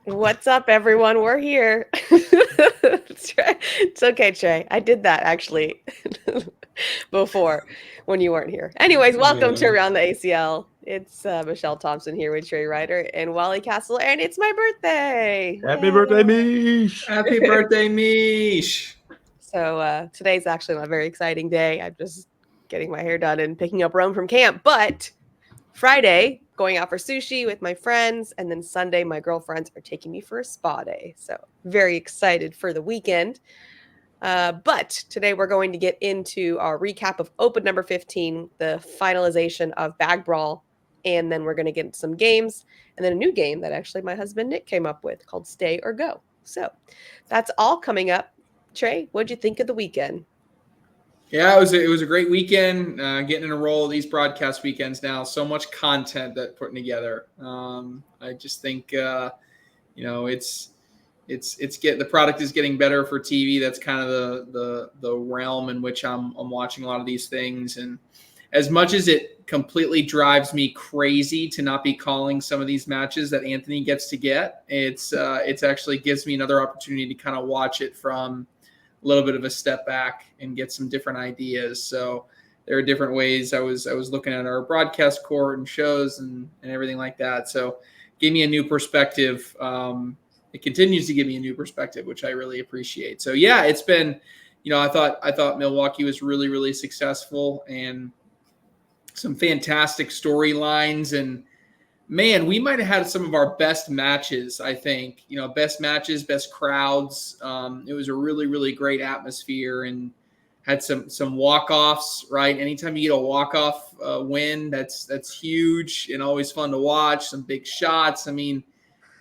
What's up, everyone? We're here. It's okay, Trey. I did that actually before when you weren't here. Anyways, welcome to Yeah. Around the ACL. It's Michelle Thompson here with Trey Ryder and Wally Castle, and it's my birthday. Happy Yay. birthday, Meesh! Happy birthday, Meesh. So today's actually my very exciting day. I'm just getting my hair done and picking up Rome from camp. But Friday, going out for sushi with my friends. And then Sunday, my girlfriends are taking me for a spa day. So very excited for the weekend. But today we're going to get into our recap of Open number 15, the finalization of Bag Brawl. And then we're going to get into some games. And then a new game that actually my husband Nick came up with called Stay or Go. So that's all coming up. Trey, what'd you think of the weekend? Yeah, it was a great weekend. Getting in a roll of these broadcast weekends now. So much content that putting together. I just think the product is getting better for TV. That's kind of the realm in which I'm watching a lot of these things. And as much as it completely drives me crazy to not be calling some of these matches that Anthony gets to get, it's actually gives me another opportunity to kind of watch it from a little bit of a step back and get some different ideas. So there are different ways. I was looking at our broadcast court and shows and everything like that. So gave me a new perspective. It continues to give me a new perspective, which I really appreciate. So yeah, it's been, I thought Milwaukee was really, really successful and some fantastic storylines. And man, we might have had some of our best matches, I think. Best matches, best crowds. It was a really, really great atmosphere and had some walk-offs, right? Anytime you get a walk-off win, that's huge and always fun to watch. Some big shots. I mean,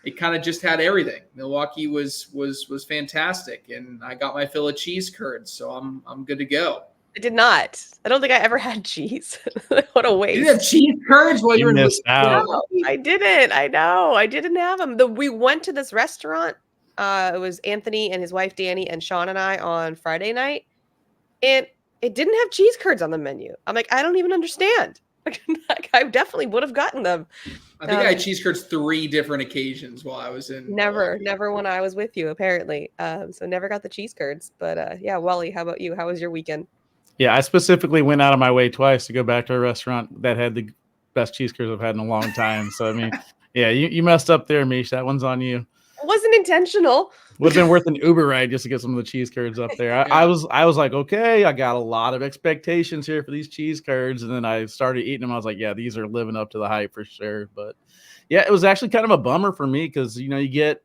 it kind of just had everything. Milwaukee was fantastic, and I got my fill of cheese curds, so I'm good to go. I did not. I don't think I ever had cheese. What a waste. You didn't have cheese curds while you were in missed out. No, I didn't. I know. I didn't have them. We went to this restaurant. It was Anthony and his wife Danny and Sean and I on Friday night, and it didn't have cheese curds on the menu. I'm like, I don't even understand. Like, I definitely would have gotten them. I think I had cheese curds 3 different occasions while I was in. Never when I was with you, apparently. So never got the cheese curds. But yeah, Wally, how about you? How was your weekend? Yeah, I specifically went out of my way twice to go back to a restaurant that had the best cheese curds I've had in a long time. So, I mean, yeah, you messed up there, Meesh. That one's on you. It wasn't intentional. Would have been worth an Uber ride just to get some of the cheese curds up there. I was like, okay, I got a lot of expectations here for these cheese curds. And then I started eating them. I was like, yeah, these are living up to the hype for sure. But yeah, it was actually kind of a bummer for me because, you get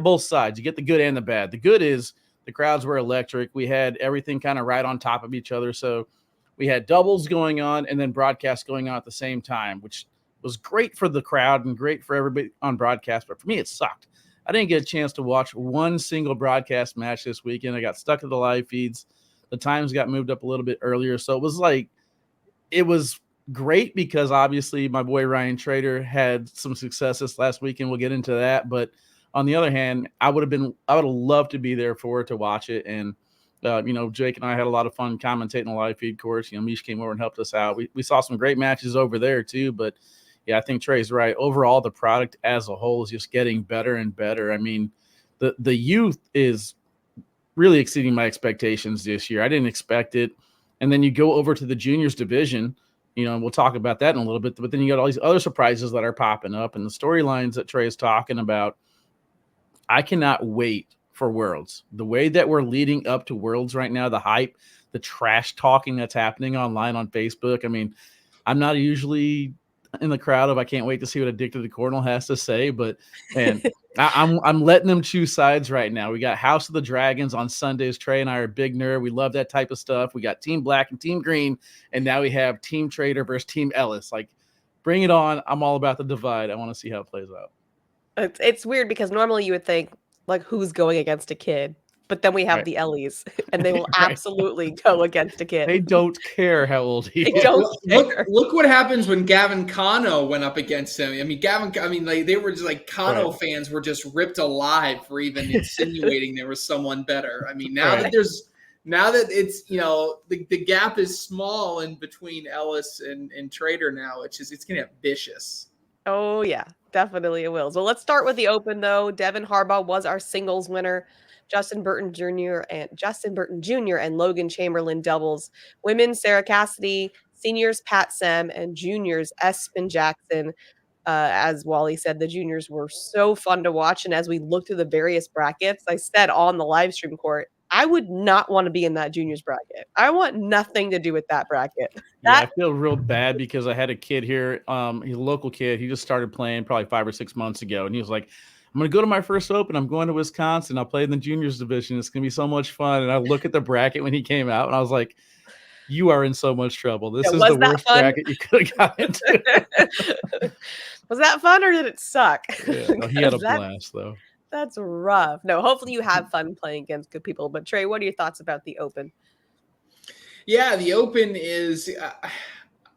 both sides. You get the good and the bad. The good is the crowds were electric. We had everything kind of right on top of each other. So we had doubles going on and then broadcast going on at the same time, which was great for the crowd and great for everybody on broadcast. But for me, it sucked. I didn't get a chance to watch one single broadcast match this weekend. I got stuck to the live feeds. The times got moved up a little bit earlier. So it was great because obviously my boy Ryan Trader had some success this last weekend. We'll get into that. But on the other hand, I would have loved to be there for it, to watch it. And, Jake and I had a lot of fun commentating the live feed course. Meesh came over and helped us out. We saw some great matches over there too, but yeah, I think Trey's right. Overall, the product as a whole is just getting better and better. I mean, the youth is really exceeding my expectations this year. I didn't expect it. And then you go over to the juniors division, we'll talk about that in a little bit, but then you got all these other surprises that are popping up and the storylines that Trey is talking about. I cannot wait for Worlds. The way that we're leading up to Worlds right now, the hype, the trash talking that's happening online on Facebook. I mean, I'm not usually in the crowd of I can't wait to see what Addicted to Cornell has to say, but man, I'm letting them choose sides right now. We got House of the Dragons on Sundays. Trey and I are a big nerd. We love that type of stuff. We got Team Black and Team Green, and now we have Team Trader versus Team Ellis. Like, bring it on. I'm all about the divide. I want to see how it plays out. It's weird because normally you would think, like, who's going against a kid? But then we have Right. the Ellies, and they will Right. absolutely go against a kid. They don't care how old he They is. don't care. Look what happens when Gavin Cano went up against him. I mean, they were just like Cano Right. fans were just ripped alive for even insinuating there was someone better. I mean, now Right. that it's the gap is small in between Ellis and Trader now. It's gonna get vicious. Oh, yeah, definitely it will. So let's start with the Open, though. Devin Harbaugh was our singles winner. Justin Burton Jr. and Logan Chamberlain doubles. Women, Sarah Cassidy. Seniors, Pat Sem, and juniors, Espen Jackson. As Wally said, the juniors were so fun to watch. And as we looked through the various brackets, I said on the live stream court, I would not want to be in that juniors bracket. I want nothing to do with that bracket. Yeah, I That feel real bad because I had a kid here, he's a local kid. He just started playing probably 5 or 6 months ago, and he was like, "I'm gonna go to my first Open. I'm going to Wisconsin. I'll play in the juniors division. It's gonna be so mumuch fun." And I look at the bracket when he came out, and I was like, "You are in so much trouble. yeah, This is was the that worst fun? bracket you could have got into." Was that fun or did it suck? Yeah, no, he had a That blast though. that's rough. No, hopefully you have fun playing against good people. But Trey, what are your thoughts about the Open? Yeah, the Open is.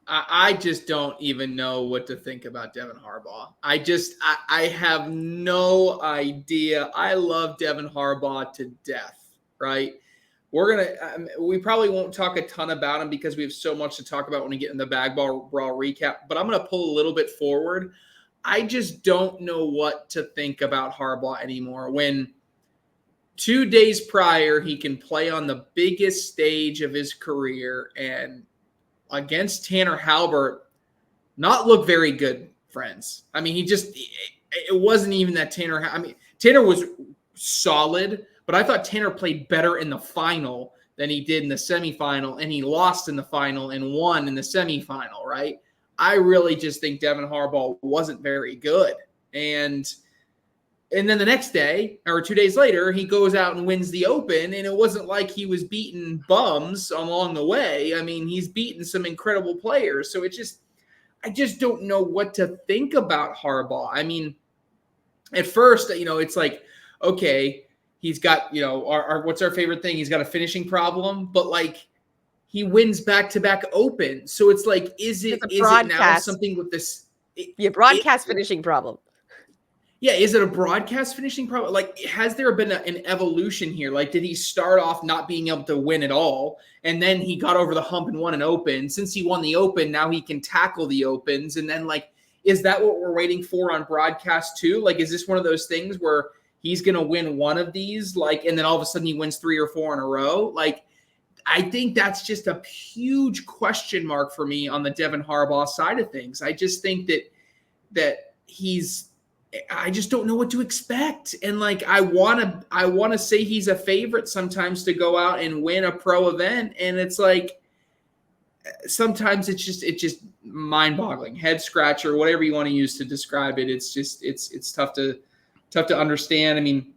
I just don't even know what to think about Devin Harbaugh. I have no idea. I love Devin Harbaugh to death, right? We probably won't talk a ton about him because we have so much to talk about when we get in the Bag Brawl recap, but I'm going to pull a little bit forward. I just don't know what to think about Harbaugh anymore. When 2 days prior, he can play on the biggest stage of his career and against Tanner Halbert not look very good, friends. I mean, it wasn't even that Tanner. I mean, Tanner was solid, but I thought Tanner played better in the final than he did in the semifinal, and he lost in the final and won in the semifinal, right? I really just think Devin Harbaugh wasn't very good. And then the next day or 2 days later, he goes out and wins the Open. And it wasn't like he was beating bums along the way. I mean, he's beaten some incredible players. So I just don't know what to think about Harbaugh. I mean, at first, it's like, okay, he's got, what's our favorite thing? He's got a finishing problem, but like he wins back-to-back Open. So it's like, is it now something with this? Broadcast finishing problem. Yeah, is it a broadcast finishing problem? Like, has there been an evolution here? Like, did he start off not being able to win at all, and then he got over the hump and won an Open? Since he won the Open, now he can tackle the Opens. And then, like, is that what we're waiting for on broadcast too? Like, is this one of those things where he's going to win one of these, like, and then all of a sudden he wins 3 or 4 in a row? Like, I think that's just a huge question mark for me on the Devin Harbaugh side of things. I just think that I just don't know what to expect. And like, I want to say he's a favorite sometimes to go out and win a pro event. And it's like, sometimes it's just mind boggling, head scratcher, whatever you want to use to describe it. It's just, it's tough to understand. I mean,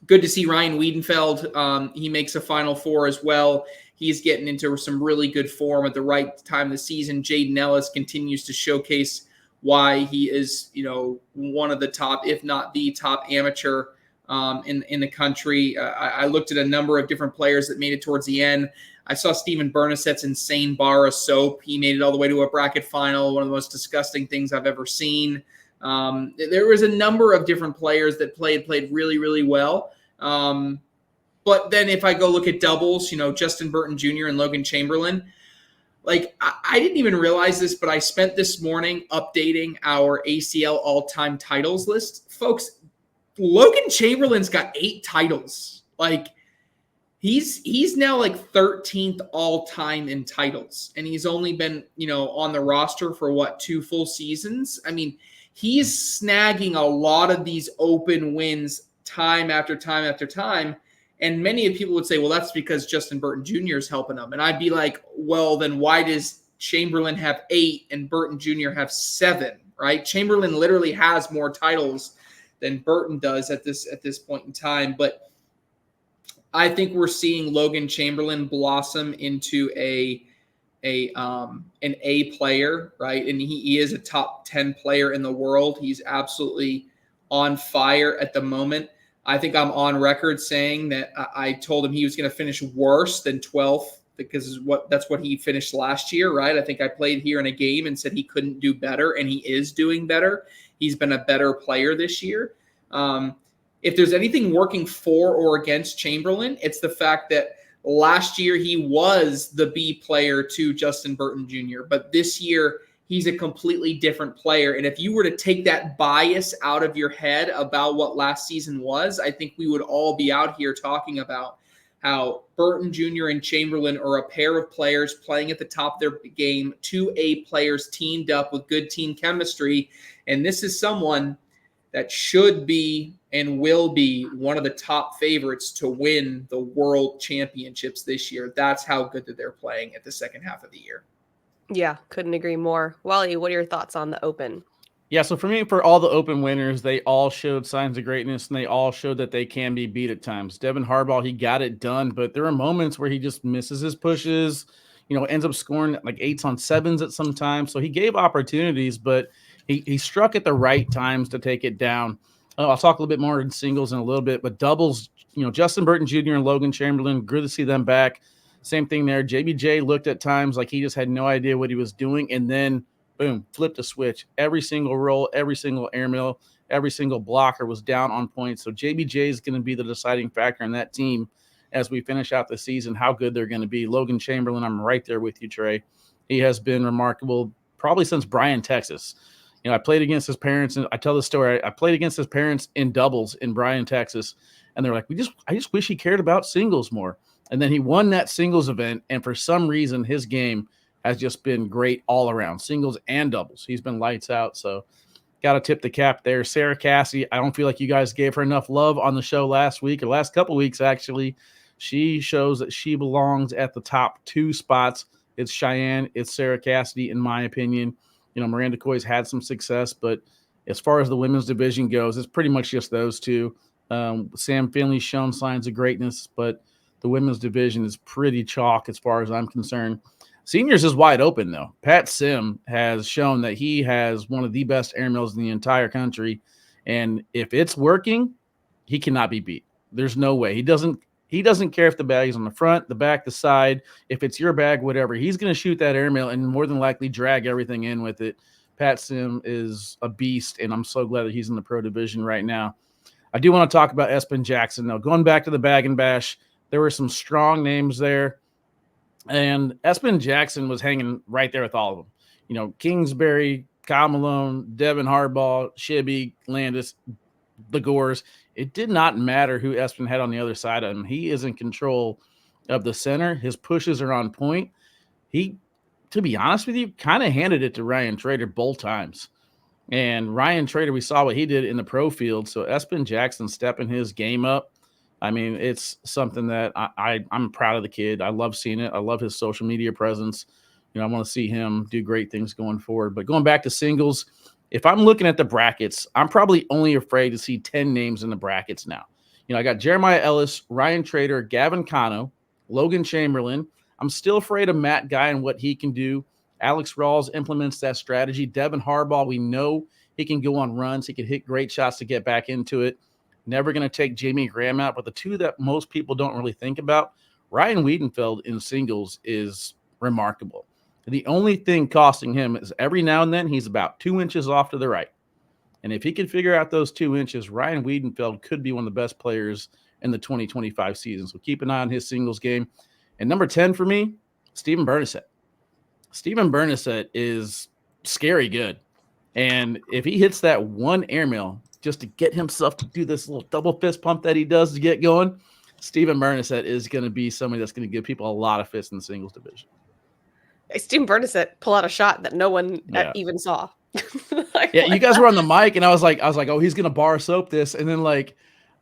good to see Ryan Wiedenfeld. He makes a Final Four as well. He's getting into some really good form at the right time of the season. Jaden Ellis continues to showcase why he is, one of the top, if not the top amateur in the country. I looked at a number of different players that made it towards the end. I saw Steven Bernasette's insane bar of soap. He made it all the way to a bracket final, one of the most disgusting things I've ever seen. There was a number of different players that played really, really well. But then if I go look at doubles, Justin Burton Jr. and Logan Chamberlain, like, I didn't even realize this, but I spent this morning updating our ACL all-time titles list. Folks, Logan Chamberlain's got 8 titles. Like, he's now like 13th all-time in titles. And he's only been, on the roster for 2 full seasons. I mean, he's snagging a lot of these Open wins time after time after time. And many people would say, well, that's because Justin Burton Jr. is helping him. And I'd be like, well, then why does Chamberlain have 8 and Burton Jr. have 7, right? Chamberlain literally has more titles than Burton does at this point in time. But I think we're seeing Logan Chamberlain blossom into an A player, right? And he is a top 10 player in the world. He's absolutely on fire at the moment. I think I'm on record saying that I told him he was going to finish worse than 12th because that's what he finished last year, right? I think I played here in a game and said he couldn't do better, and he is doing better. He's been a better player this year. If there's anything working for or against Chamberlain, it's the fact that last year he was the B player to Justin Burton Jr., but this year he's a completely different player. And if you were to take that bias out of your head about what last season was, I think we would all be out here talking about how Burton Jr. and Chamberlain are a pair of players playing at the top of their game, 2 A players teamed up with good team chemistry. And this is someone that should be and will be one of the top favorites to win the world championships this year. That's how good that they're playing at the second half of the year. Yeah, couldn't agree more. Wally, what are your thoughts on the Open? Yeah, so for me, for all the Open winners, they all showed signs of greatness, and they all showed that they can be beat at times. Devin Harbaugh, he got it done, but there are moments where he just misses his pushes, ends up scoring like 8s on 7s at some time. So he gave opportunities, but he struck at the right times to take it down. I'll talk a little bit more in singles in a little bit, but doubles, Justin Burton Jr. and Logan Chamberlain, good to see them back. Same thing there. JBJ looked at times like he just had no idea what he was doing, and then boom, flipped a switch. Every single roll, every single airmail, every single blocker was down on points. So JBJ is going to be the deciding factor in that team as we finish out the season, how good they're going to be. Logan Chamberlain, I'm right there with you, Trey. He has been remarkable probably since Bryan, Texas. I played against his parents, and I tell the story. I played against his parents in doubles in Bryan, Texas, and they're like, I just wish he cared about singles more. And then he won that singles event, and for some reason, his game has just been great all around, singles and doubles. He's been lights out, so got to tip the cap there. Sarah Cassie, I don't feel like you guys gave her enough love on the show last week, or last couple weeks, actually. She shows that she belongs at the top 2 spots. It's Cheyenne, it's Sarah Cassidy, in my opinion. Miranda Coy's had some success, but as far as the women's division goes, it's pretty much just those two. Sam Finley's shown signs of greatness, but the women's division is pretty chalk as far as I'm concerned. Seniors is wide open, though. Pat Sim has shown that he has one of the best airmails in the entire country, and if it's working, he cannot be beat. There's no way. He doesn't care if the bag is on the front, the back, the side. If it's your bag, whatever, he's going to shoot that airmail and more than likely drag everything in with it. Pat Sim is a beast, and I'm so glad that he's in the pro division right now. I do want to talk about Espen Jackson, though. Going back to the Bag and Bash, there were some strong names there. And Espen Jackson was hanging right there with all of them. Kingsbury, Kyle Malone, Devin Harbaugh, Shibby, Landis, the Gores. It did not matter who Espen had on the other side of him. He is in control of the center. His pushes are on point. He, to be honest with you, kind of handed it to Ryan Trader both times. And Ryan Trader, we saw what he did in the pro field. So Espen Jackson stepping his game up. I mean, it's something that I'm proud of the kid. I love seeing it. I love his social media presence. I want to see him do great things going forward. But going back to singles, if I'm looking at the brackets, I'm probably only afraid to see 10 names in the brackets now. I got Jeremiah Ellis, Ryan Trader, Gavin Cano, Logan Chamberlain. I'm still afraid of Matt Guy and what he can do. Alex Rawls implements that strategy. Devin Harbaugh, we know he can go on runs. He can hit great shots to get back into it. Never going to take Jamie Graham out, but the two that most people don't really think about, Ryan Wiedenfeld in singles is remarkable. The only thing costing him is every now and then he's about 2 inches off to the right. And if he can figure out those 2 inches, Ryan Wiedenfeld could be one of the best players in the 2025 season. So keep an eye on his singles game. And number 10 for me, Stephen Bernasek. Stephen Bernasek is scary good. And if he hits that one airmail just to get himself to do this little double fist pump that he does to get going, Stephen Bernasek is going to be somebody that's going to give people a lot of fits in the singles division. Stephen Bernasek pull out a shot that no one even saw. You guys were on the mic, and I was like, oh, he's going to bar soap this. And then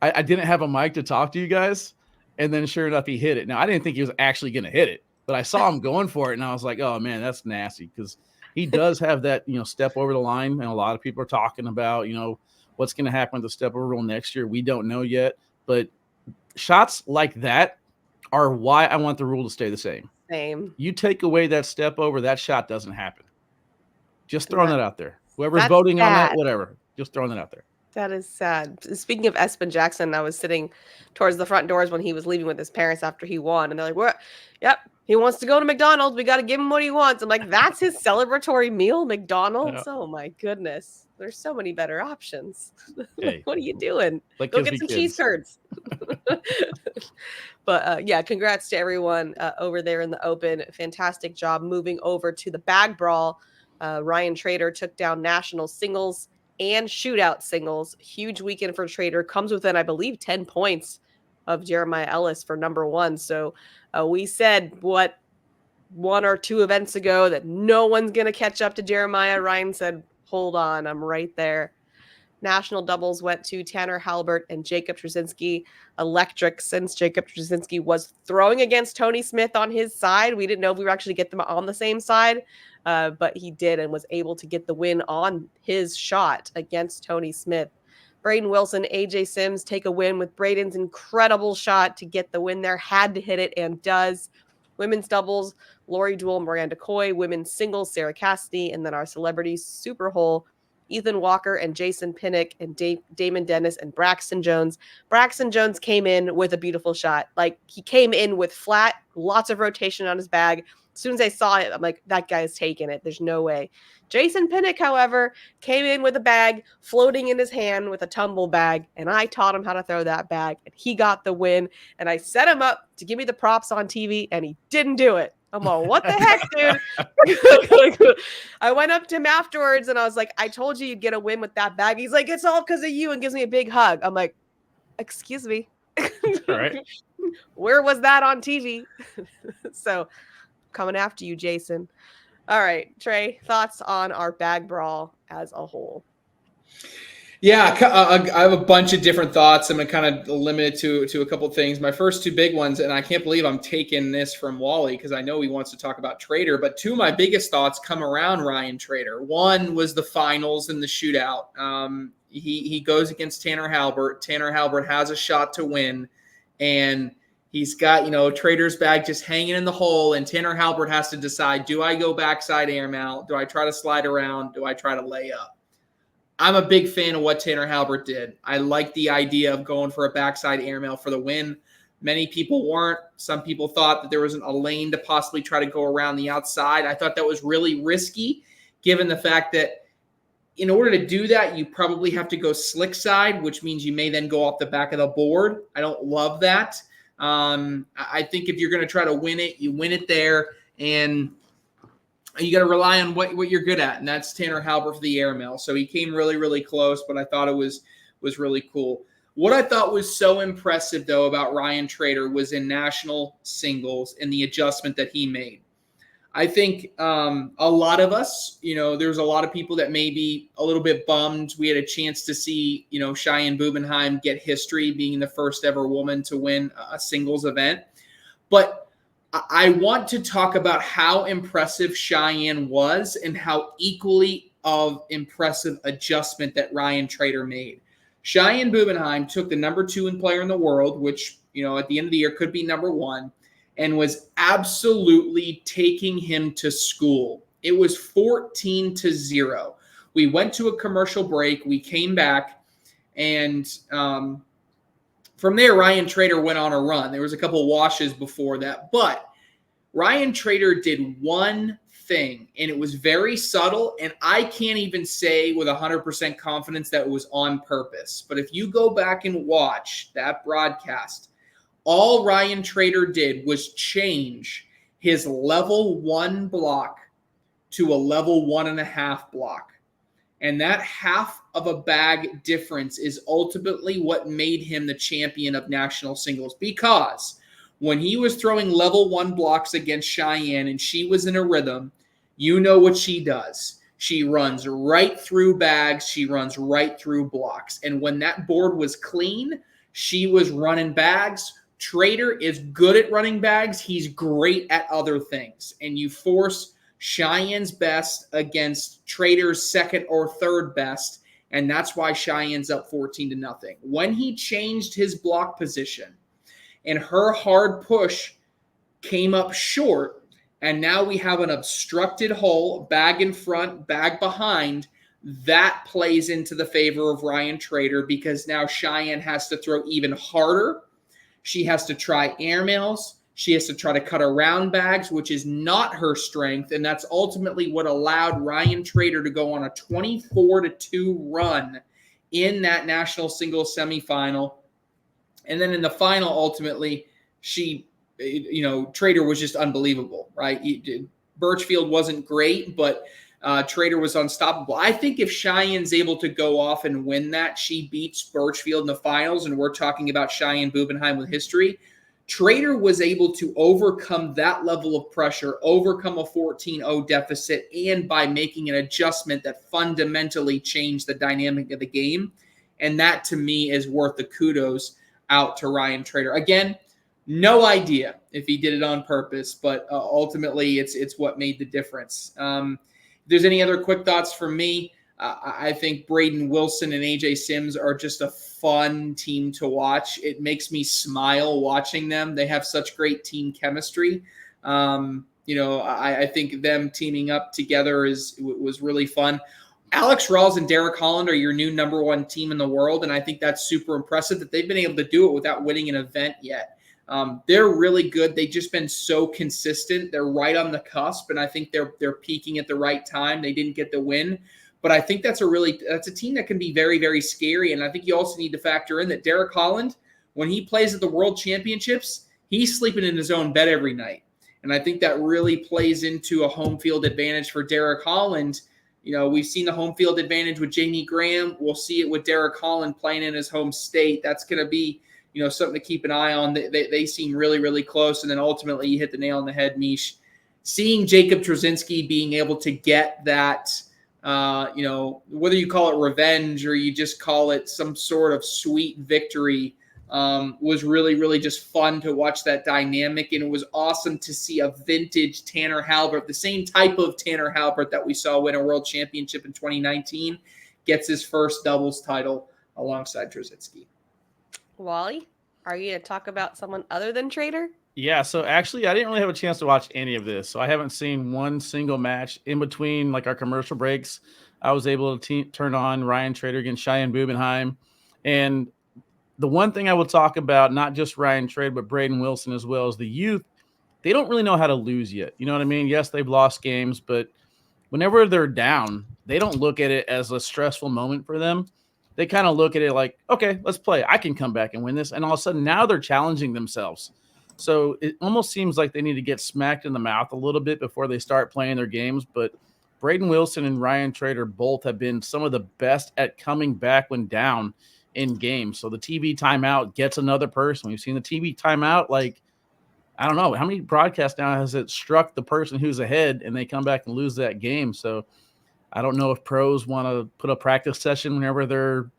I didn't have a mic to talk to you guys. And then sure enough, he hit it. Now, I didn't think he was actually going to hit it, but I saw him going for it. And I was like, oh man, that's nasty. Cause he does have that, step over the line. And a lot of people are talking about, what's going to happen with the step over rule next year. We don't know yet, but shots like that are why I want the rule to stay the same. You take away that step over, that shot doesn't happen. Just throwing that out there. Whoever's voting on that, whatever, just throwing it out there. That is sad. Speaking of Espen Jackson, I was sitting towards the front doors when he was leaving with his parents after he won. And they're like, "What? Yep, he wants to go to McDonald's. We got to give him what he wants." I'm like, that's his celebratory meal, McDonald's? Yeah. Oh, my goodness. There's so many better options. Hey, what are you doing? Go get some cheese curds. But, yeah, congrats to everyone over there in the Open. Fantastic job moving over to the Bag Brawl. Ryan Trader took down national singles and shootout singles. Huge weekend for Trader. Comes within, I believe, 10 points of Jeremiah Ellis for number one. So we said, what, 1 or 2 events ago that no one's going to catch up to Jeremiah. Ryan said, hold on, I'm right there. National doubles went to Tanner Halbert and Jacob Trzynski. Electric, since Jacob Trzynski was throwing against Tony Smith on his side. We didn't know if we were actually get them on the same side, but he did and was able to get the win on his shot against Tony Smith. Braden Wilson, AJ Sims take a win with Braden's incredible shot to get the win there. Had to hit it and does. Women's doubles, Lori Duell, Miranda Coy. Women's singles, Sarah Cassidy. And then our celebrities, Super Hole, Ethan Walker and Jason Pinnock and Damon Dennis and Braxton Jones. Braxton Jones came in with a beautiful shot. Like, he came in with flat, lots of rotation on his bag. As soon as I saw it, I'm like, that guy's taking it. There's no way. Jason Pinnock, however, came in with a bag floating in his hand with a tumble bag, and I taught him how to throw that bag, and he got the win. And I set him up to give me the props on TV, and he didn't do it. I'm like, what the heck, dude? I went up to him afterwards, and I was like, I told you you'd get a win with that bag. He's like, it's all because of you, and gives me a big hug. I'm like, excuse me. Right. Where was that on TV? So, coming after you, Jason. All right, Trey, thoughts on our bag brawl as a whole? Yeah, I have a bunch of different thoughts. I'm going to kind of limit it to a couple of things. My first 2 big ones, and I can't believe I'm taking this from Wally because I know he wants to talk about Trader, but 2 of my biggest thoughts come around Ryan Trader. One was the finals and the shootout. He goes against Tanner Halbert. Tanner Halbert has a shot to win, and he's got, Trader's bag just hanging in the hole, and Tanner Halbert has to decide, do I go backside air mount? Do I try to slide around? Do I try to lay up? I'm a big fan of what Tanner Halbert did. I like the idea of going for a backside airmail for the win. Many people weren't. Some people thought that there wasn't a lane to possibly try to go around the outside. I thought that was really risky, given the fact that in order to do that, you probably have to go slick side, which means you may then go off the back of the board. I don't love that. I think if you're going to try to win it, you win it there, and you got to rely on what you're good at, and that's Tanner Halbert for the airmail. So he came really, really close, but I thought it was really cool. What I thought was so impressive, though, about Ryan Trader was in national singles and the adjustment that he made. I think a lot of us, there's a lot of people that may be a little bit bummed. We had a chance to see, Cheyenne Bubenheim get history, being the first ever woman to win a singles event. But I want to talk about how impressive Cheyenne was and how equally of impressive adjustment that Ryan Trader made. Cheyenne Bubenheim took the number 2 player in the world, which, at the end of the year could be number 1, and was absolutely taking him to school. It was 14-0. We went to a commercial break. We came back, and from there, Ryan Trader went on a run. There was a couple of washes before that, but Ryan Trader did one thing, and it was very subtle, and I can't even say with 100% confidence that it was on purpose. But if you go back and watch that broadcast, all Ryan Trader did was change his level 1 block to a level 1.5 block. And that half of a bag difference is ultimately what made him the champion of national singles, because when he was throwing level 1 blocks against Cheyenne and she was in a rhythm, you know what she does. She runs right through bags. She runs right through blocks. And when that board was clean, she was running bags. Trader is good at running bags. He's great at other things. And you force Cheyenne's best against Trader's second or third best, and that's why Cheyenne's up 14-0. When he changed his block position and her hard push came up short, and now we have an obstructed hole, bag in front, bag behind, that plays into the favor of Ryan Trader, because now Cheyenne has to throw even harder. She has to try airmails. She has to try to cut around bags, which is not her strength, and that's ultimately what allowed Ryan Trader to go on a 24-2 run in that national singles semifinal. And then in the final, ultimately, Trader was just unbelievable, right? Birchfield wasn't great, but Trader was unstoppable. I think if Cheyenne's able to go off and win that, she beats Birchfield in the finals, and we're talking about Cheyenne Bubenheim with history. Trader was able to overcome that level of pressure, overcome a 14-0 deficit, and by making an adjustment that fundamentally changed the dynamic of the game. And that, to me, is worth the kudos out to Ryan Trader. Again, no idea if he did it on purpose, but ultimately it's what made the difference. If there's any other quick thoughts from me, I think Braden Wilson and AJ Sims are just a fun team to watch. It makes me smile watching them. They have such great team chemistry. I think them teaming up together was really fun. Alex Rawls and Derek Holland are your new number one team in the world, and I think that's super impressive that they've been able to do it without winning an event yet. They're really good. They've just been so consistent. They're right on the cusp, and I think they're peaking at the right time. They didn't get the win, but I think that's a team that can be very, very scary. And I think you also need to factor in that Derek Holland, when he plays at the World Championships, he's sleeping in his own bed every night. And I think that really plays into a home field advantage for Derek Holland. We've seen the home field advantage with Jamie Graham. We'll see it with Derek Holland playing in his home state. That's going to be something to keep an eye on. They seem really, really close. And then ultimately you hit the nail on the head, Meesh. Seeing Jacob Trzynski being able to get that, whether you call it revenge or you just call it some sort of sweet victory, was really, really just fun to watch that dynamic. And it was awesome to see a vintage Tanner Halbert, the same type of Tanner Halbert that we saw win a world championship in 2019, gets his first doubles title alongside Trzynski. Wally, are you going to talk about someone other than Trader? Yeah, so actually I didn't really have a chance to watch any of this. So I haven't seen one single match in between like our commercial breaks. I was able to turn on Ryan Trader against Cheyenne Bubenheim. And the one thing I will talk about, not just Ryan Trader, but Braden Wilson as well, as the youth, they don't really know how to lose yet. You know what I mean? Yes, they've lost games, but whenever they're down, they don't look at it as a stressful moment for them. They kind of look at it like, okay, let's play. I can come back and win this. And all of a sudden now they're challenging themselves. So it almost seems like they need to get smacked in the mouth a little bit before they start playing their games. But Braden Wilson and Ryan Trader both have been some of the best at coming back when down in games. So the TV timeout gets another person. We've seen the TV timeout, like, I don't know, how many broadcasts now has it struck the person who's ahead and they come back and lose that game? So I don't know if pros want to put a practice session whenever they're,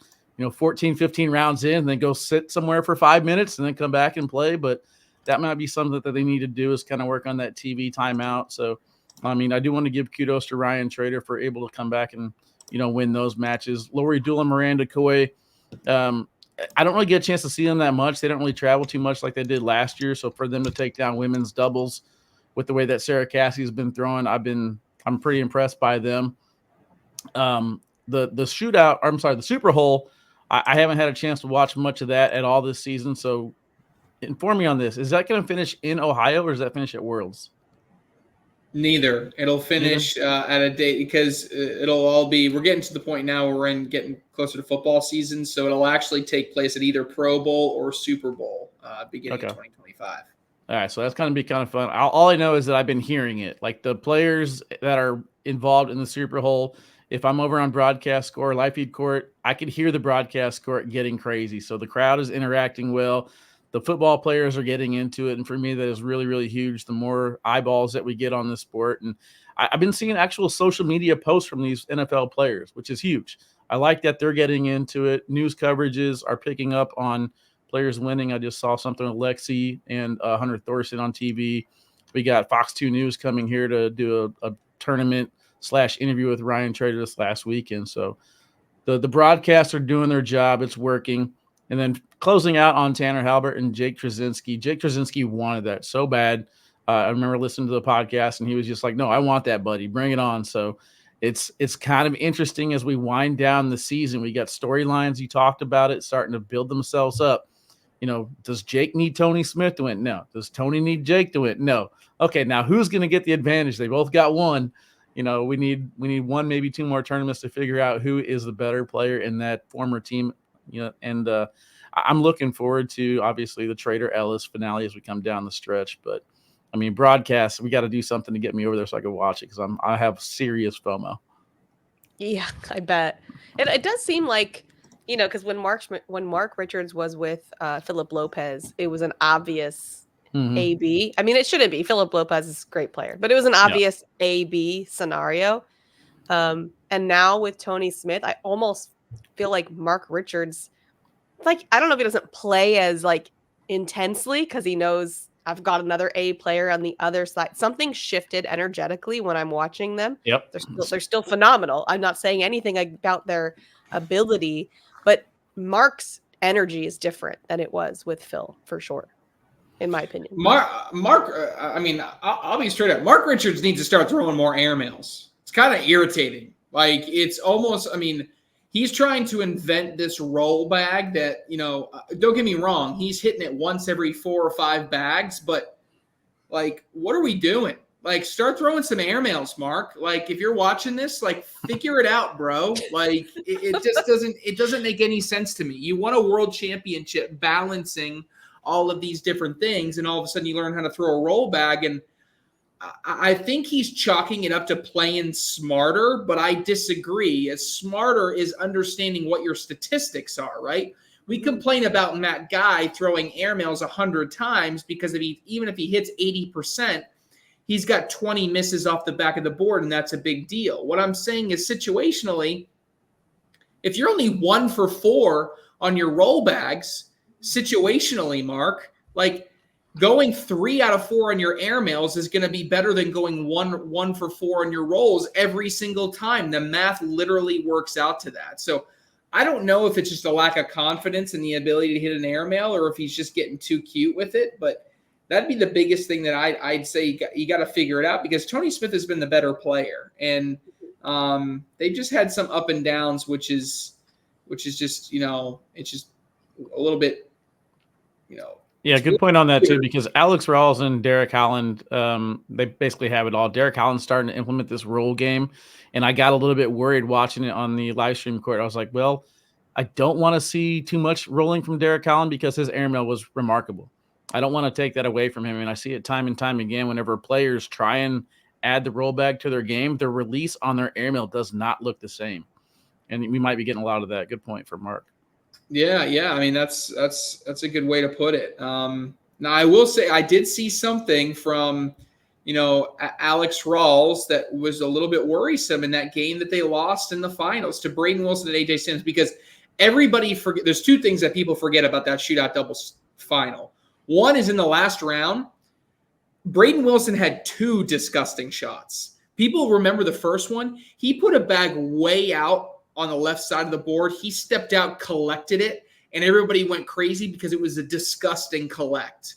14, 15 rounds in and then go sit somewhere for 5 minutes and then come back and play. But that might be something that they need to do, is kind of work on that TV timeout. So, I mean, I do want to give kudos to Ryan Trader for able to come back and, win those matches. Lori Doolin, Miranda Coy, I don't really get a chance to see them that much. They don't really travel too much like they did last year. So for them to take down women's doubles with the way that Sarah Cassie's been throwing, I'm pretty impressed by them. The shootout, I'm sorry, the Super Hole, I haven't had a chance to watch much of that at all this season. So inform me on this. Is that going to finish in Ohio or does that finish at Worlds? Neither. It'll finish at a date because it'll all be – we're getting to the point now where we're getting closer to football season, so it'll actually take place at either Pro Bowl or Super Bowl beginning of 2025. All right, so that's going to be kind of fun. All I know is that I've been hearing it. Like the players that are involved in the Super Bowl, if I'm over on Broadcast Score, Live Feed Court, I could hear the Broadcast Court getting crazy. So the crowd is interacting well. The football players are getting into it. And for me, that is really, really huge. The more eyeballs that we get on this sport. And I've been seeing actual social media posts from these NFL players, which is huge. I like that they're getting into it. News coverages are picking up on players winning. I just saw something with Lexi and Hunter Thorson on TV. We got Fox 2 News coming here to do a tournament/interview with Ryan Trader this last weekend. So the broadcasts are doing their job. It's working. And then closing out on Tanner Halbert and Jake Trzynski. Jake Trzynski wanted that so bad. I remember listening to the podcast, and he was just like, no, I want that, buddy. Bring it on. So it's kind of interesting as we wind down the season. We got storylines. You talked about it starting to build themselves up. Does Jake need Tony Smith to win? No. Does Tony need Jake to win? No. Okay, now who's going to get the advantage? They both got one. We need one, maybe two more tournaments to figure out who is the better player in that former team. And I'm looking forward to obviously the Trader Ellis finale as we come down the stretch. But I mean, broadcast, we got to do something to get me over there so I can watch it because I have serious FOMO. Yeah, I bet. It does seem like, because when Mark Richards was with Philip Lopez, it was an obvious AB. I mean, it shouldn't be. Philip Lopez is a great player, but it was an obvious AB scenario. And now with Tony Smith, I almost feel like Mark Richards, like, I don't know if he doesn't play as like intensely because he knows I've got another A player on the other side. Something shifted energetically when I'm watching them. Yep. They're still phenomenal. I'm not saying anything about their ability, but Mark's energy is different than it was with Phil, for sure, in my opinion. I mean, I'll be straight up. Mark Richards needs to start throwing more airmails. It's kind of irritating. Like, it's almost, I mean, he's trying to invent this roll bag that, don't get me wrong, he's hitting it once every 4 or 5 bags, but like, what are we doing? Like, start throwing some airmails, Mark. Like, if you're watching this, like, figure it out, bro. Like, it just doesn't make any sense to me. You won a world championship balancing all of these different things, and all of a sudden you learn how to throw a roll bag, and I think he's chalking it up to playing smarter, but I disagree. As smarter is understanding what your statistics are, right? We complain about Matt Guy throwing airmails 100 times because even if he hits 80%, he's got 20 misses off the back of the board, and that's a big deal. What I'm saying is situationally, if you're only 1 for 4 on your roll bags, situationally, Mark, like, going 3 out of 4 on your airmails is going to be better than going one for 4 on your rolls every single time. The math literally works out to that. So I don't know if it's just a lack of confidence in the ability to hit an airmail or if he's just getting too cute with it. But that'd be the biggest thing that I'd say you got to figure it out, because Tony Smith has been the better player. And they just had some up and downs, which is just, it's just a little bit, Yeah, good point on that too, because Alex Rawls and Derek Holland, they basically have it all. Derek Holland's starting to implement this roll game, and I got a little bit worried watching it on the live stream court. I was like, well, I don't want to see too much rolling from Derek Holland because his airmail was remarkable. I don't want to take that away from him, and I see it time and time again whenever players try and add the roll bag to their game, their release on their airmail does not look the same, and we might be getting a lot of that. Good point for Mark. Yeah. I mean, that's a good way to put it. Now, I will say I did see something from, Alex Rawls that was a little bit worrisome in that game that they lost in the finals to Braden Wilson and AJ Sims, because everybody forget. There's 2 things that people forget about that shootout doubles final. One is in the last round, Braden Wilson had 2 disgusting shots. People remember the first one. He put a bag way out on the left side of the board. He stepped out, collected it, and everybody went crazy because it was a disgusting collect.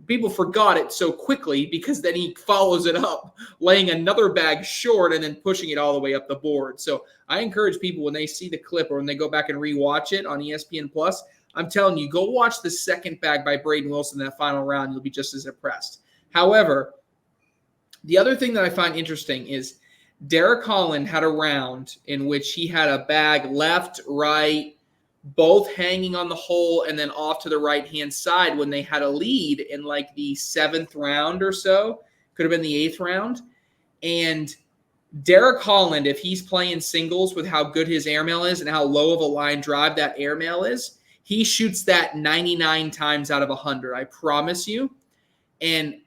People forgot it so quickly because then he follows it up, laying another bag short and then pushing it all the way up the board. So I encourage people, when they see the clip or when they go back and rewatch it on ESPN Plus, I'm telling you, go watch the second bag by Braden Wilson in that final round. You'll be just as impressed. However, the other thing that I find interesting is Derek Holland had a round in which he had a bag left, right, both hanging on the hole and then off to the right-hand side when they had a lead in like the 7th round or so. Could have been the 8th round. And Derek Holland, if he's playing singles with how good his airmail is and how low of a line drive that airmail is, he shoots that 99 times out of 100. I promise you. And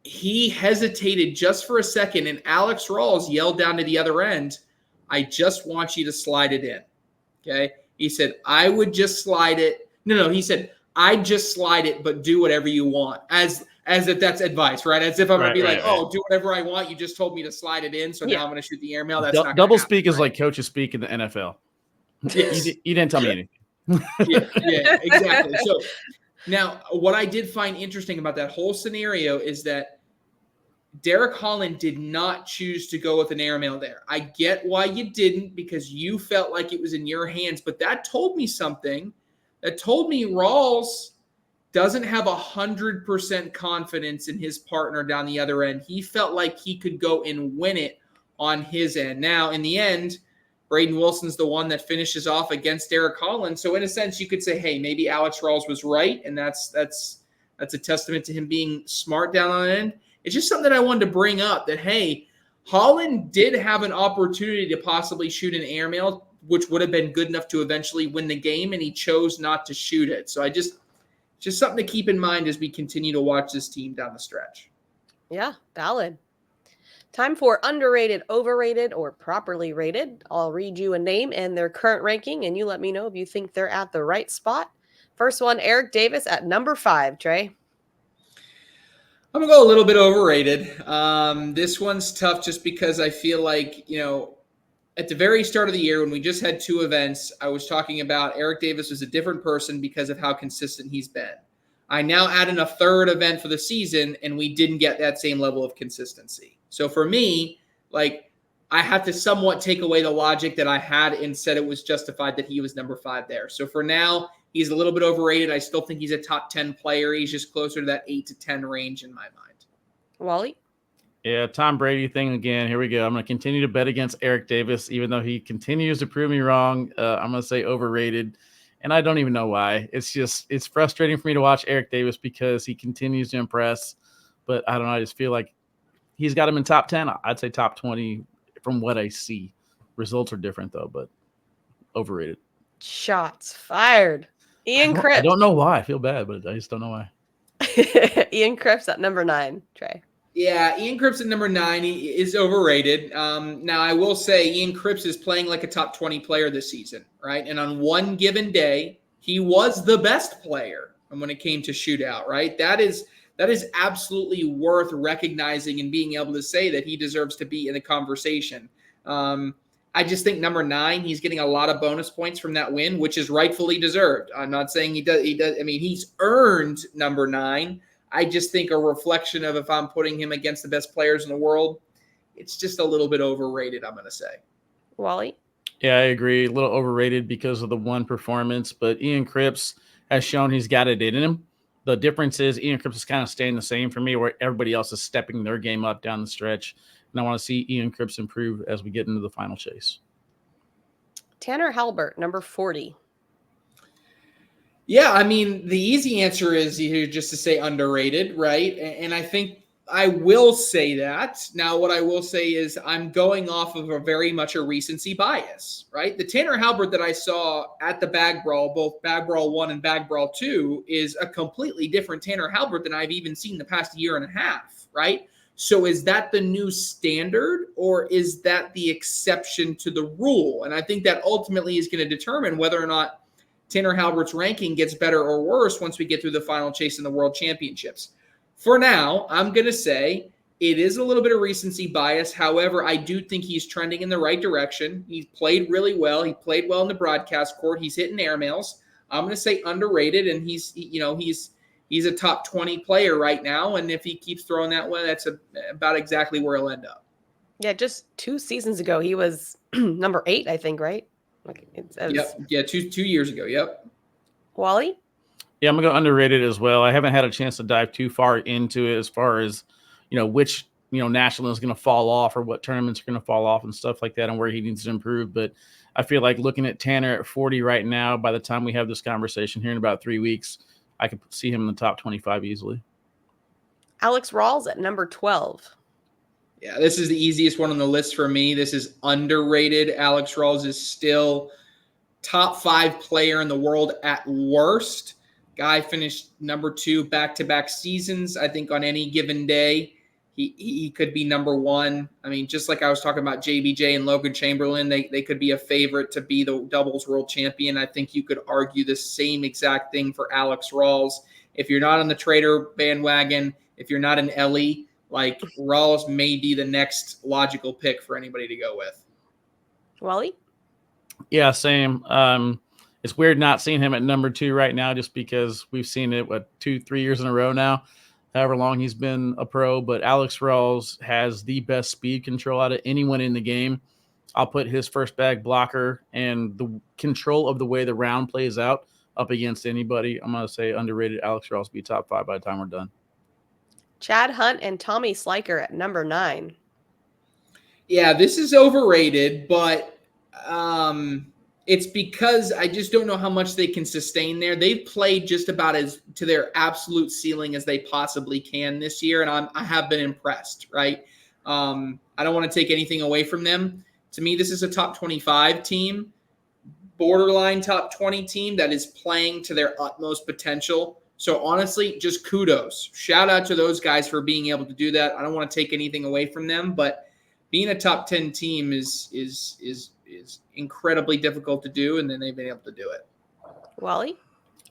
he hesitated just for a second, and Alex Rawls yelled down to the other end, "I just want you to slide it in." Okay? He said, "I would just slide it." No, he said, "I'd just slide it, but do whatever you want." As if that's advice, right? As if I'm going to be like, "Oh, do whatever I want. You just told me to slide it in, so now I'm going to shoot the airmail." That's not double speak is like coaches speak in the NFL. Yes. You didn't tell me anything. yeah, exactly. So now what I did find interesting about that whole scenario is that Derek Holland did not choose to go with an airmail there. I get why you didn't, because you felt like it was in your hands, but that told me something. That told me Rawls doesn't have 100% confidence in his partner down the other end. He felt like he could go and win it on his end. Now, in the end, Braden Wilson's the one that finishes off against Derek Holland. So in a sense, you could say, hey, maybe Alex Rawls was right, and that's That's a testament to him being smart down on the end. It's just something that I wanted to bring up that, hey, Holland did have an opportunity to possibly shoot an airmail, which would have been good enough to eventually win the game, and he chose not to shoot it. So just something to keep in mind as we continue to watch this team down the stretch. Yeah, valid. Time for underrated, overrated, or properly rated. I'll read you a name and their current ranking, and you let me know if you think they're at the right spot. First one, Eric Davis at number 5. Trey? I'm going to go a little bit overrated. This one's tough just because I feel like, at the very start of the year when we just had 2 events, I was talking about Eric Davis was a different person because of how consistent he's been. I now add in a 3rd event for the season, and we didn't get that same level of consistency. So for me, I have to somewhat take away the logic that I had and said it was justified that he was number 5 there. So for now, he's a little bit overrated. I still think he's a top 10 player. He's just closer to that 8 to 10 range in my mind. Wally? Yeah, Tom Brady thing again. Here we go. I'm going to continue to bet against Eric Davis, even though he continues to prove me wrong. I'm going to say overrated, and I don't even know why. It's frustrating for me to watch Eric Davis because he continues to impress, but I don't know. I just feel like he's got him in top 10. I'd say top 20 from what I see. Results are different, though, but overrated. Shots fired. Ian Cripps. I don't know why. I feel bad, but I just don't know why. Ian Cripps at number 9. Trey? Yeah, Ian Cripps at number 9 is overrated. Now, I will say Ian Cripps is playing like a top 20 player this season, right? And on one given day, he was the best player when it came to shootout, right? That is absolutely worth recognizing and being able to say that he deserves to be in the conversation. I just think number 9, he's getting a lot of bonus points from that win, which is rightfully deserved. I'm not saying he does. I mean, he's earned number 9. I just think a reflection of if I'm putting him against the best players in the world, it's just a little bit overrated, I'm going to say. Wally? Yeah, I agree. A little overrated because of the one performance, but Ian Cripps has shown he's got it in him. The difference is Ian Cripps is kind of staying the same for me, where everybody else is stepping their game up down the stretch. And I want to see Ian Cripps improve as we get into the final chase. Tanner Halbert, number 40. Yeah, I mean, the easy answer is here just to say underrated, right? And I think I will say that. Now, what I will say is I'm going off of a very much a recency bias, right? The Tanner Halbert that I saw at the Bag Brawl, both Bag Brawl 1 and Bag Brawl 2, is a completely different Tanner Halbert than I've even seen the past year and a half, right? So is that the new standard, or is that the exception to the rule? And I think that ultimately is going to determine whether or not Tanner Halbert's ranking gets better or worse once we get through the final chase in the World Championships. For now, I'm going to say it is a little bit of recency bias. However, I do think he's trending in the right direction. He's played really well. He played well in the broadcast court. He's hitting airmails. I'm going to say underrated, and he's a top 20 player right now. And if he keeps throwing that one, that's about exactly where he'll end up. Yeah, just 2 seasons ago, he was number 8, I think, right? Yep. Yeah, two years ago. Yep. Wally? Yeah, I'm going to go underrated as well. I haven't had a chance to dive too far into it as far as, which, national is going to fall off or what tournaments are going to fall off and stuff like that and where he needs to improve. But I feel like looking at Tanner at 40 right now, by the time we have this conversation here in about 3 weeks, I could see him in the top 25 easily. Alex Rawls at number 12. Yeah, this is the easiest one on the list for me. This is underrated. Alex Rawls is still top 5 player in the world at worst. Guy finished number 2 back-to-back seasons. I think on any given day, he could be number 1. I mean, just like I was talking about JBJ and Logan Chamberlain, they could be a favorite to be the doubles world champion. I think you could argue the same exact thing for Alex Rawls. If you're not on the Trader bandwagon, if you're not an Ellie, Rawls may be the next logical pick for anybody to go with. Wally? Yeah, same. It's weird not seeing him at number 2 right now just because we've seen it, 2-3 years in a row now, however long he's been a pro. But Alex Rawls has the best speed control out of anyone in the game. I'll put his first bag blocker and the control of the way the round plays out up against anybody. I'm going to say underrated. Alex Rawls be top 5 by the time we're done. Chad Hunt and Tommy Sliker at number 9. Yeah, this is overrated, but It's because I just don't know how much they can sustain there. They've played just about as to their absolute ceiling as they possibly can this year, and I have been impressed, right? I don't want to take anything away from them. To me, this is a top 25 team, borderline top 20 team that is playing to their utmost potential. So honestly, just kudos. Shout out to those guys for being able to do that. I don't want to take anything away from them, but being a top 10 team is incredibly difficult to do, and then they've been able to do it. Wally?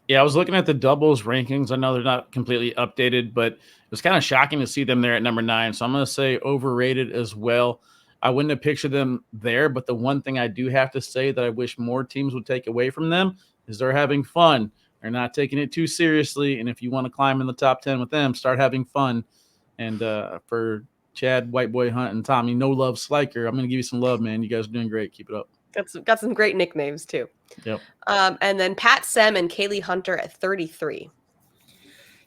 Yeah, I was looking at the doubles rankings. I know they're not completely updated, but it was kind of shocking to see them there at number 9. So I'm going to say overrated as well. I wouldn't have pictured them there, but the one thing I do have to say that I wish more teams would take away from them is they're having fun. They're not taking it too seriously, and if you want to climb in the top 10 with them, start having fun. And for Chad, White Boy Hunt, and Tommy, No Love Sliker, I'm going to give you some love, man. You guys are doing great. Keep it up. Got some great nicknames, too. Yep. And then Pat Sem and Kaylee Hunter at 33.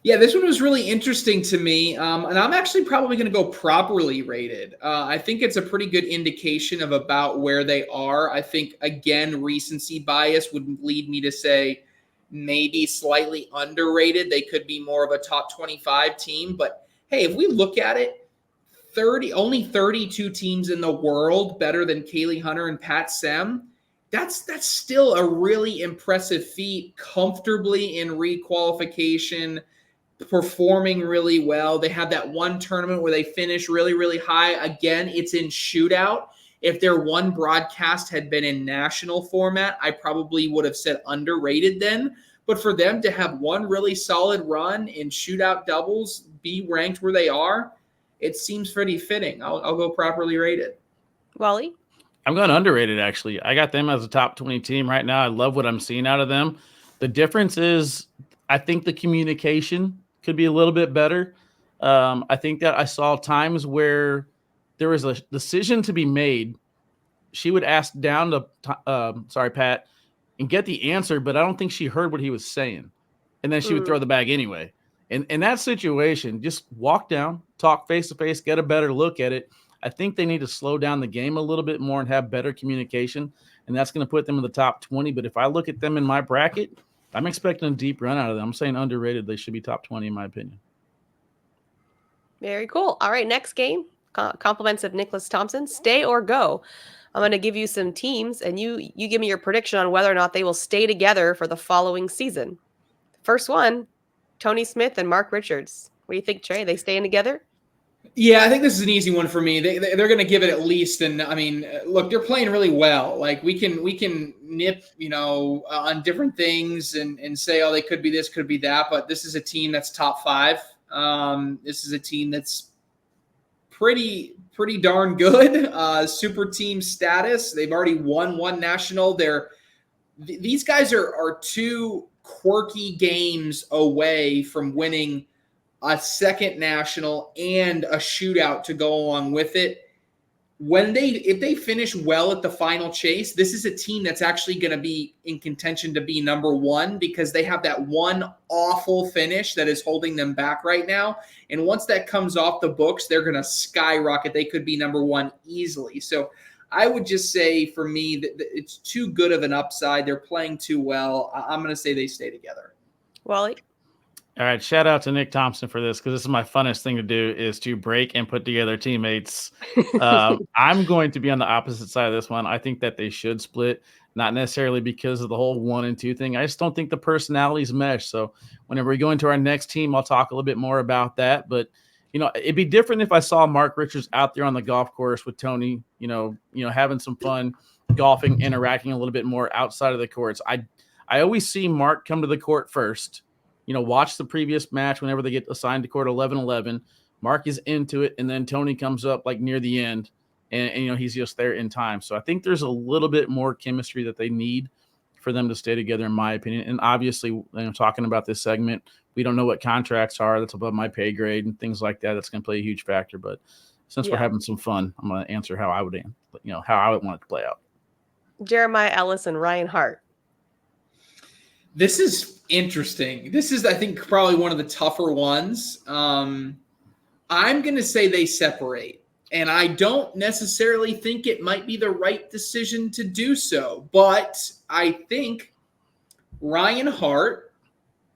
Yeah, this one was really interesting to me, and I'm actually probably going to go properly rated. I think it's a pretty good indication of about where they are. I think, again, recency bias would lead me to say maybe slightly underrated. They could be more of a top 25 team. But, hey, if we look at it, only 32 teams in the world better than Kaylee Hunter and Pat Sem. That's still a really impressive feat, comfortably in requalification, performing really well. They had that one tournament where they finished really, really high. Again, it's in shootout. If their one broadcast had been in national format, I probably would have said underrated then. But for them to have one really solid run in shootout doubles, be ranked where they are, it seems pretty fitting. I'll go properly rated. Wally? I'm going underrated, actually. I got them as a top 20 team right now. I love what I'm seeing out of them. The difference is I think the communication could be a little bit better. I think that I saw times where there was a decision to be made. She would ask down to, Pat, and get the answer, but I don't think she heard what he was saying. And then she would throw the bag anyway. And in that situation, just walk down, talk face-to-face, get a better look at it. I think they need to slow down the game a little bit more and have better communication, and that's going to put them in the top 20. But if I look at them in my bracket, I'm expecting a deep run out of them. I'm saying underrated. They should be top 20 in my opinion. Very cool. All right, next game. Compliments of Nicholas Thompson. Stay or go. I'm going to give you some teams, and you give me your prediction on whether or not they will stay together for the following season. First one, Tony Smith and Mark Richards. What do you think, Trey? They staying together? Yeah, I think this is an easy one for me. They're going to give it at least. And I mean, look, they're playing really well. Like we can nip, on different things and say, oh, they could be this, could be that. But this is a team that's top 5. This is a team that's pretty darn good. Super team status. They've already won one national. These guys are 2 quirky games away from winning a second national and a shootout to go along with it. If they finish well at the final chase, this is a team that's actually going to be in contention to be number 1 because they have that one awful finish that is holding them back right now. And once that comes off the books, they're going to skyrocket. They could be number 1 easily. So I would just say for me that it's too good of an upside. They're playing too well. I'm going to say they stay together. Wally? All right, shout out to Nick Thompson for this because this is my funnest thing to do is to break and put together teammates. I'm going to be on the opposite side of this one. I think that they should split, not necessarily because of the whole 1 and 2 thing. I just don't think the personalities mesh. So whenever we go into our next team, I'll talk a little bit more about that. But it'd be different if I saw Mark Richards out there on the golf course with Tony, having some fun golfing, interacting a little bit more outside of the courts. I always see Mark come to the court first. Watch the previous match whenever they get assigned to court 11-11. Mark is into it, and then Tony comes up like near the end, and he's just there in time. So I think there's a little bit more chemistry that they need for them to stay together, in my opinion. And obviously, talking about this segment, we don't know what contracts are. That's above my pay grade and things like that. That's going to play a huge factor. But since we're having some fun, I'm going to answer how I would want it to play out. Jeremiah Ellis and Ryan Hart. This is interesting. This is, I think, probably one of the tougher ones. I'm going to say they separate. And I don't necessarily think it might be the right decision to do so. But I think Ryan Hart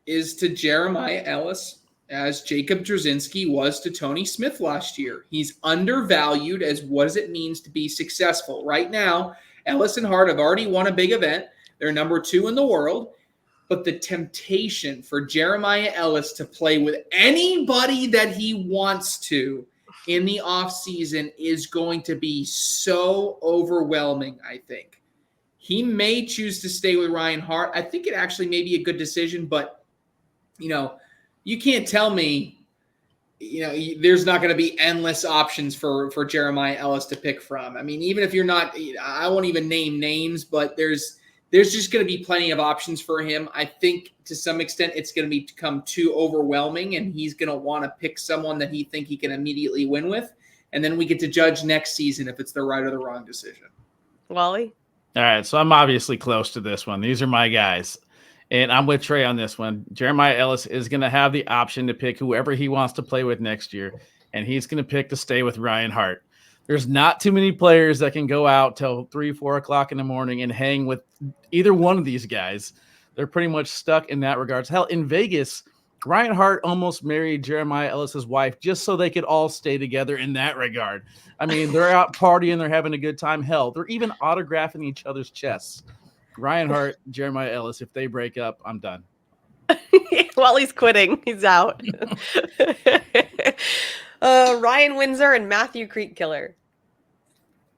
is to Jeremiah Ellis as Jacob Drzezinski was to Tony Smith last year. He's undervalued as what it means to be successful. Right now, Ellis and Hart have already won a big event. They're number 2 in the world. But the temptation for Jeremiah Ellis to play with anybody that he wants to in the offseason is going to be so overwhelming, I think. He may choose to stay with Ryan Hart. I think it actually may be a good decision, but, you can't tell me, there's not going to be endless options for Jeremiah Ellis to pick from. I mean, even if you're not, I won't even name names, but there's just going to be plenty of options for him. I think to some extent it's going to become too overwhelming, and he's going to want to pick someone that he think he can immediately win with. And then we get to judge next season if it's the right or the wrong decision. Wally? All right, so I'm obviously close to this one. These are my guys. And I'm with Trey on this one. Jeremiah Ellis is going to have the option to pick whoever he wants to play with next year, and he's going to pick to stay with Ryan Hart. There's not too many players that can go out till 3, 4 o'clock in the morning and hang with either one of these guys. They're pretty much stuck in that regards. Hell, in Vegas, Ryan Hart almost married Jeremiah Ellis's wife just so they could all stay together in that regard. I mean, they're out partying, they're having a good time. Hell, they're even autographing each other's chests. Ryan Hart, Jeremiah Ellis, if they break up, I'm done. Wally's quitting. He's out. Ryan Windsor and Matthew Creek Killer.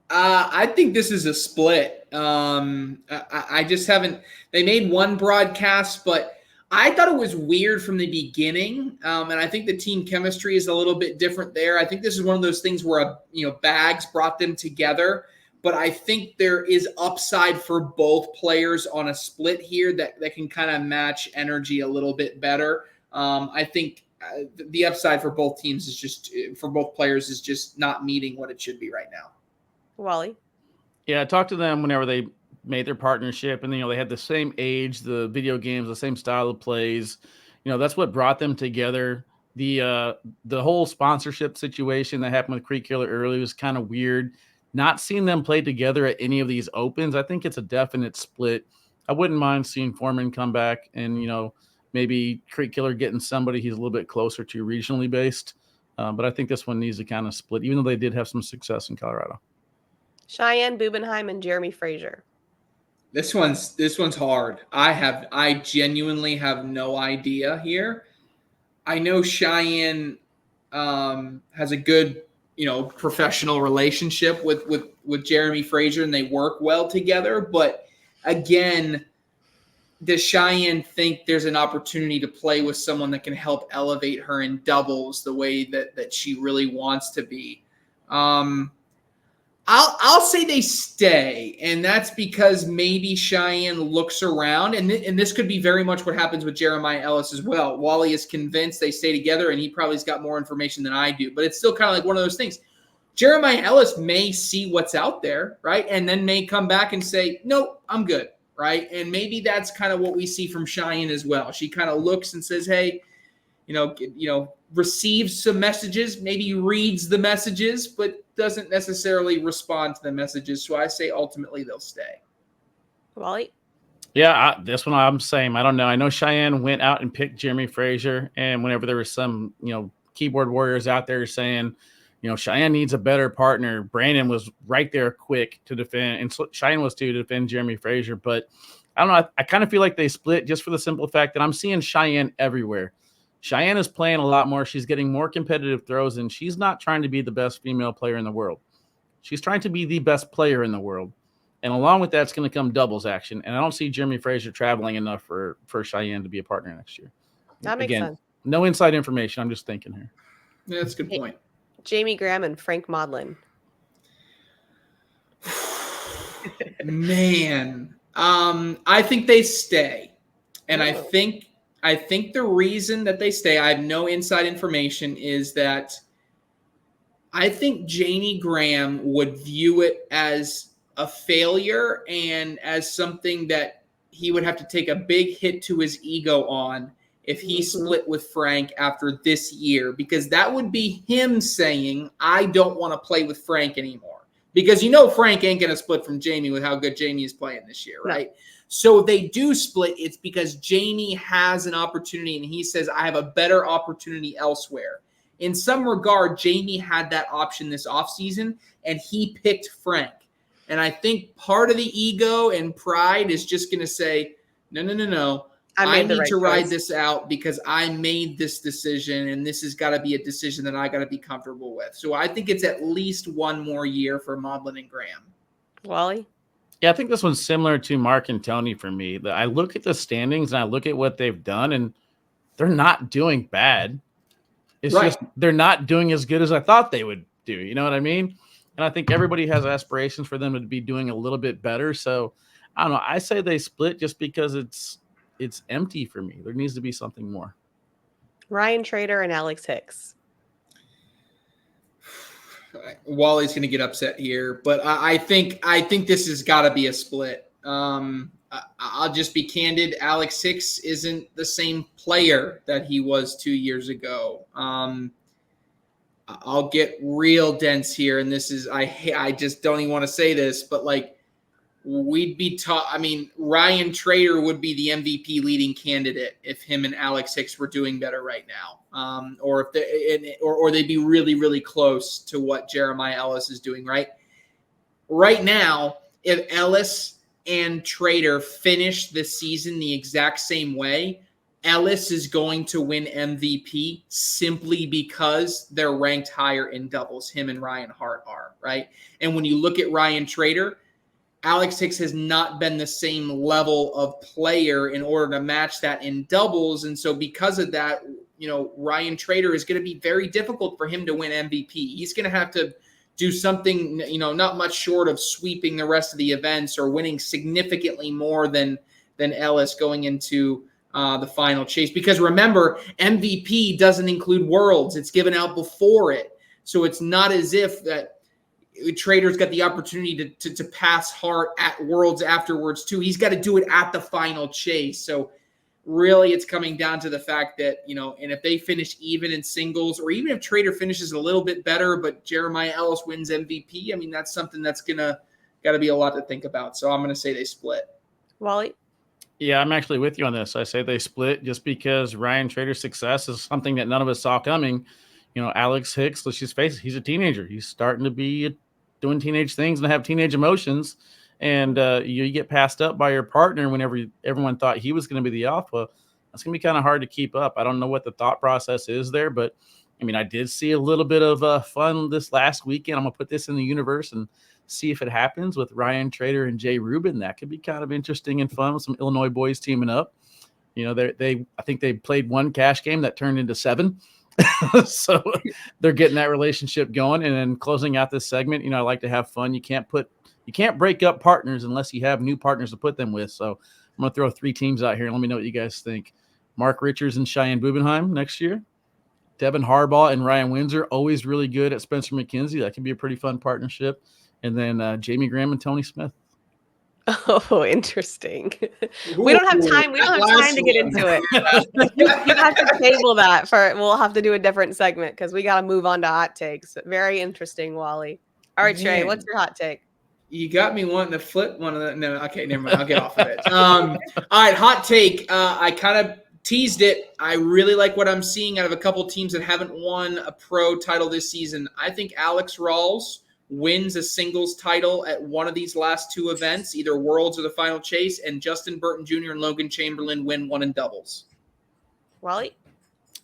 I think this is a split. I just haven't. They made one broadcast, but I thought it was weird from the beginning. And I think the team chemistry is a little bit different there. I think this is one of those things where Bags brought them together. But I think there is upside for both players on a split here that can kind of match energy a little bit better. I think the upside for both teams for both players is just not meeting what it should be right now. Wally? Yeah, I talked to them whenever they made their partnership, and they had the same age, the video games, the same style of plays. That's what brought them together. The whole sponsorship situation that happened with Creek Killer early was kind of weird. Not seeing them play together at any of these opens, I think it's a definite split. I wouldn't mind seeing Foreman come back and, maybe Creek Killer getting somebody he's a little bit closer to regionally based. But I think this one needs to kind of split, even though they did have some success in Colorado. Cheyenne Bubenheim and Jeremy Frazier. This one's hard. I genuinely have no idea here. I know Cheyenne has a good professional relationship with Jeremy Frazier, and they work well together. But again, does Cheyenne think there's an opportunity to play with someone that can help elevate her in doubles the way that she really wants to be? I'll say they stay, and that's because maybe Cheyenne looks around, and this could be very much what happens with Jeremiah Ellis as well. Wally is convinced they stay together, and he probably's got more information than I do, but it's still kind of like one of those things. Jeremiah Ellis may see what's out there, right, and then may come back and say, nope, I'm good, right? And maybe that's kind of what we see from Cheyenne as well. She kind of looks and says, hey, receives some messages, maybe reads the messages, but doesn't necessarily respond to the messages. So I say ultimately they'll stay. Wally? Yeah, this one I'm saying. I don't know. I know Cheyenne went out and picked Jeremy Frazier, and whenever there was some, keyboard warriors out there saying, Cheyenne needs a better partner, Brandon was right there quick to defend, and Cheyenne was to defend Jeremy Frazier. But I don't know. I kind of feel like they split just for the simple fact that I'm seeing Cheyenne everywhere. Cheyenne is playing a lot more. She's getting more competitive throws, and she's not trying to be the best female player in the world. She's trying to be the best player in the world. And along with that, it's going to come doubles action. And I don't see Jeremy Frazier traveling enough for Cheyenne to be a partner next year. That makes sense. No inside information. I'm just thinking here. Yeah, that's a good point. Jamie Graham and Frank Modlin. Man, I think they stay. And I think the reason that they stay, I have no inside information, is that I think Jamie Graham would view it as a failure and as something that he would have to take a big hit to his ego on if he split with Frank after this year, because that would be him saying, I don't want to play with Frank anymore. Because Frank ain't going to split from Jamie with how good Jamie is playing this year, right? No. So if they do split, it's because Jamie has an opportunity and he says, I have a better opportunity elsewhere. In some regard, Jamie had that option this offseason, and he picked Frank. And I think part of the ego and pride is just going to say, no. I need to ride this out because I made this decision, and this has got to be a decision that I got to be comfortable with. So I think it's at least one more year for Modlin and Graham. Wally? Yeah, I think this one's similar to Mark and Tony for me. I look at the standings and I look at what they've done, and they're not doing bad. It's just they're not doing as good as I thought they would do. You know what I mean? And I think everybody has aspirations for them to be doing a little bit better. So I don't know. I say they split just because it's empty for me. There needs to be something more. Ryan Trader and Alex Hicks. Wally's going to get upset here, but I think this has got to be a split. I'll just be candid. Alex Hicks isn't the same player that he was 2 years ago. I'll get real dense here, and this is I just don't even want to say this, but we'd be taught. I mean, Ryan Trader would be the MVP leading candidate if him and Alex Hicks were doing better right now, or if they'd be really, really close to what Jeremiah Ellis is doing right now. If Ellis and Trader finish the season the exact same way, Ellis is going to win MVP simply because they're ranked higher in doubles. Him and Ryan Hart are, right? And when you look at Ryan Trader, Alex Hicks has not been the same level of player in order to match that in doubles. And so because of that, Ryan Trader is going to be very difficult for him to win MVP. He's going to have to do something, not much short of sweeping the rest of the events or winning significantly more than Ellis going into the final chase. Because remember, MVP doesn't include Worlds. It's given out before it. So it's not as if that Trader's got the opportunity to pass Hart at Worlds afterwards too. He's got to do it at the final chase. So really it's coming down to the fact that, and if they finish even in singles, or even if Trader finishes a little bit better, but Jeremiah Ellis wins MVP, I mean, that's something that's got to be a lot to think about. So I'm going to say they split. Wally? Yeah, I'm actually with you on this. I say they split just because Ryan Trader's success is something that none of us saw coming. Alex Hicks, let's just face it, he's a teenager. He's starting to be doing teenage things and have teenage emotions. And you get passed up by your partner whenever everyone thought he was going to be the alpha. That's going to be kind of hard to keep up. I don't know what the thought process is there, but I mean, I did see a little bit of fun this last weekend. I'm going to put this in the universe and see if it happens with Ryan Trader and Jay Rubin. That could be kind of interesting and fun with some Illinois boys teaming up. I think they played one cash game that turned into 7. So they're getting that relationship going. And then closing out this segment, I like to have fun. You can't break up partners unless you have new partners to put them with. So I'm going to throw 3 teams out here and let me know what you guys think. Mark Richards and Cheyenne Bubenheim next year. Devin Harbaugh and Ryan Windsor, always really good at Spencer McKenzie. That can be a pretty fun partnership. And then Jamie Graham and Tony Smith. Oh, interesting. We don't have time. We don't have time to get into it. You have to table that we'll have to do a different segment because we got to move on to hot takes. Very interesting, Wally. All right, Trey, what's your hot take? You got me wanting to flip one of the. No, okay, never mind. I'll get off of it. All right, hot take. I kind of teased it. I really like what I'm seeing out of a couple teams that haven't won a pro title this season. I think Alex Rawls wins a singles title at one of these last 2 events, either Worlds or the final chase, and Justin Burton Jr. and Logan Chamberlain win one in doubles. Wally?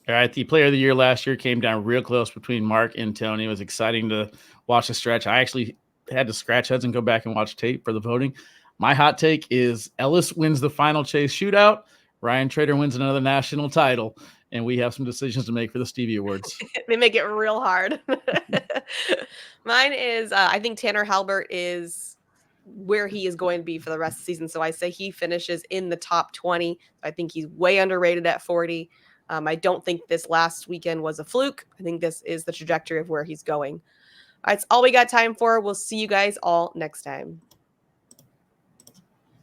All right, the player of the year last year came down real close between Mark and Tony. It was exciting to watch the stretch. I actually had to scratch heads and go back and watch tape for the voting. My hot take is Ellis wins the final chase shootout. Ryan Trader wins another national title. And we have some decisions to make for the Stevie Awards. They make it real hard. Mine is, I think Tanner Halbert is where he is going to be for the rest of the season. So I say he finishes in the top 20. I think he's way underrated at 40. I don't think this last weekend was a fluke. I think this is the trajectory of where he's going. All right, that's all we got time for. We'll see you guys all next time.